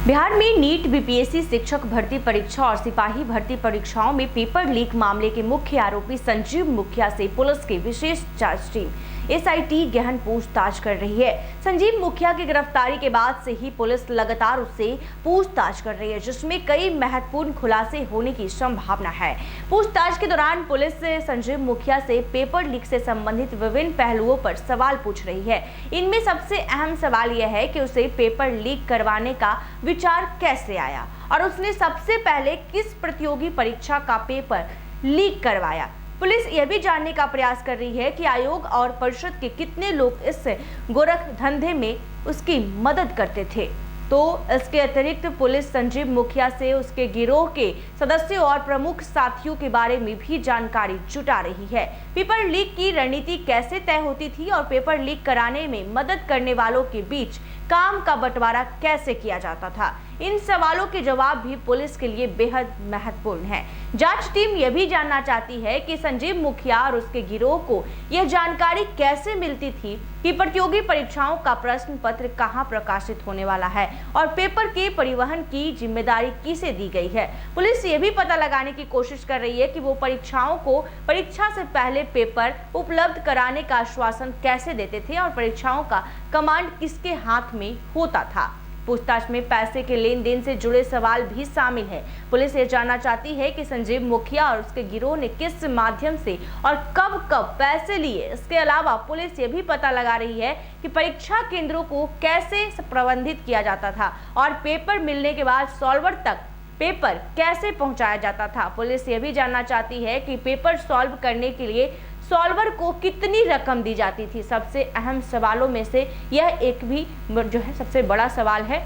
बिहार में NEET, BPSC शिक्षक भर्ती परीक्षा और सिपाही भर्ती परीक्षाओं में पेपर लीक मामले के मुख्य आरोपी संजीव मुखिया से पुलिस की विशेष जांच टीम एसआईटी गहन पूछताछ कर रही है। संजीव मुखिया की गिरफ्तारी के बाद से ही पुलिस लगातार उससे पूछताछ कर रही है, जिसमें कई महत्वपूर्ण खुलासे होने की संभावना है। पूछताछ के दौरान पुलिस संजीव मुखिया से पेपर लीक से संबंधित विभिन्न पहलुओं पर सवाल पूछ रही है। इनमें सबसे अहम सवाल यह है कि उसे पेपर लीक करवाने का विचार कैसे आया और उसने सबसे पहले किस प्रतियोगी परीक्षा का पेपर लीक करवाया। पुलिस यह भी जानने का प्रयास कर रही है कि आयोग और परिषद के कितने लोग इस गोरख धंधे में उसकी मदद करते थे। तो इसके अतिरिक्त पुलिस संजीव मुखिया से उसके गिरोह के सदस्यों और प्रमुख साथियों के बारे में भी जानकारी जुटा रही है। पेपर लीक की रणनीति कैसे तय होती थी और पेपर लीक कराने में मदद करने वालों के बीच काम का बंटवारा कैसे किया जाता था। इन सवालों के जवाब भी पुलिस के लिए बेहद महत्वपूर्ण है। जांच टीम यह भी जानना चाहती है कि संजीव मुखिया और उसके गिरोह को यह जानकारी कैसे मिलती थी कि प्रतियोगी परीक्षाओं का प्रश्न पत्र कहां प्रकाशित होने वाला है और पेपर के परिवहन की जिम्मेदारी किसे दी गई है। पुलिस ये भी पता लगाने की कोशिश कर रही है कि वो परीक्षाओं को परीक्षा से पहले पेपर उपलब्ध कराने का आश्वासन कैसे देते थे और परीक्षाओं का कमांड किसके हाथ में होता था। पूछताछ में पैसे के लेन देन से जुड़े सवाल भी शामिल है। पुलिस ये जानना चाहती है कि संजीव मुखिया और उसके गिरोह ने किस माध्यम से और कब कब पैसे लिए। इसके अलावा पुलिस ये भी पता लगा रही है कि परीक्षा केंद्रों को कैसे प्रबंधित किया जाता था और पेपर मिलने के बाद सॉल्वर तक पेपर कैसे पहुंचाया जाता था। पुलिस ये भी जानना चाहती है कि पेपर सॉल्व करने के लिए सॉल्वर को कितनी रकम दी जाती थी। सबसे अहम सवालों में से यह एक भी जो है सबसे बड़ा सवाल है।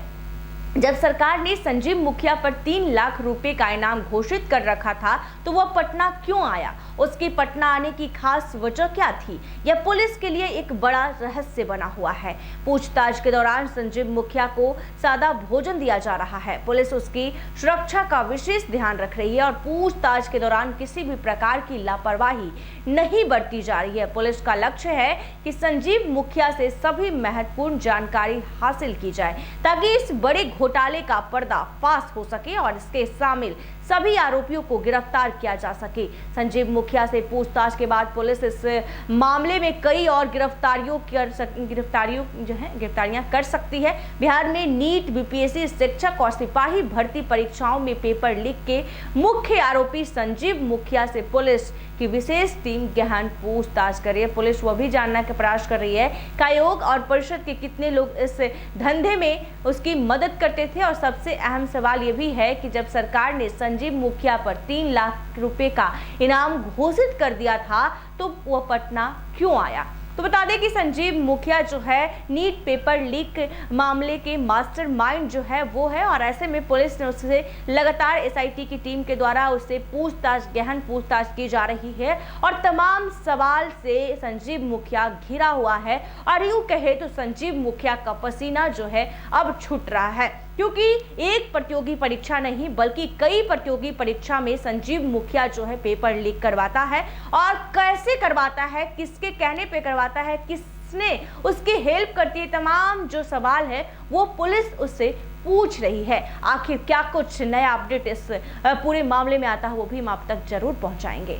जब सरकार ने संजीव मुखिया पर 3 लाख रुपए का इनाम घोषित कर रखा था तो वह पटना क्यों आया, उसकी पटना आने की खास वजह क्या थी, यह पुलिस के लिए एक बड़ा रहस्य बना हुआ है। पूछताछ के दौरान संजीव मुखिया को सादा भोजन दिया जा रहा है। पुलिस उसकी सुरक्षा का विशेष ध्यान रख रही है और पूछताछ के दौरान किसी भी प्रकार की लापरवाही नहीं बरती जा रही है। पुलिस का लक्ष्य है कि संजीव मुखिया से सभी महत्वपूर्ण जानकारी हासिल की जाए ताकि इस बड़े घोटाले का पर्दाफाश हो सके और इसके शामिल सभी आरोपियों को गिरफ्तार किया जा सके। संजीव मुखिया से पूछताछ के बाद पुलिस इस मामले में कई और गिरफ्तारियां कर सकती है। बिहार में नीट, बीपीएससी शिक्षक और सिपाही भर्ती परीक्षाओं में पेपर लीक के मुख्य आरोपी संजीव मुखिया से पुलिस की विशेष टीम गहन पूछताछ कर रही है। पुलिस वह भी जानने का प्रयास कर रही है कि आयोग और परिषद के कितने लोग इस धंधे में उसकी मदद करते थे और सबसे अहम सवाल यह भी है कि जब सरकार ने संजीव मुखिया पर 3 लाख रुपए का इनाम घोषित कर दिया था तो वह पटना क्यों आया। तो बता दें कि संजीव मुखिया जो है नीट पेपर लीक मामले के मास्टरमाइंड जो है वो है और ऐसे में पुलिस ने उससे लगातार एसआईटी की टीम के द्वारा उससे गहन पूछताछ की जा रही है और तमाम सवाल से संजीव मुखिया घिरा हुआ है और यूं कहे तो संजीव मुखिया का पसीना जो है अब छूट रहा है, क्योंकि एक प्रतियोगी परीक्षा नहीं बल्कि कई प्रतियोगी परीक्षा में संजीव मुखिया जो है पेपर लीक करवाता है और कैसे करवाता है, किसके कहने पे करवाता है, किसने उसकी हेल्प करती है। तमाम जो सवाल है वो पुलिस उससे पूछ रही है। आखिर क्या कुछ नया अपडेट इस पूरे मामले में आता है वो भी हम आप तक जरूर पहुंचाएंगे।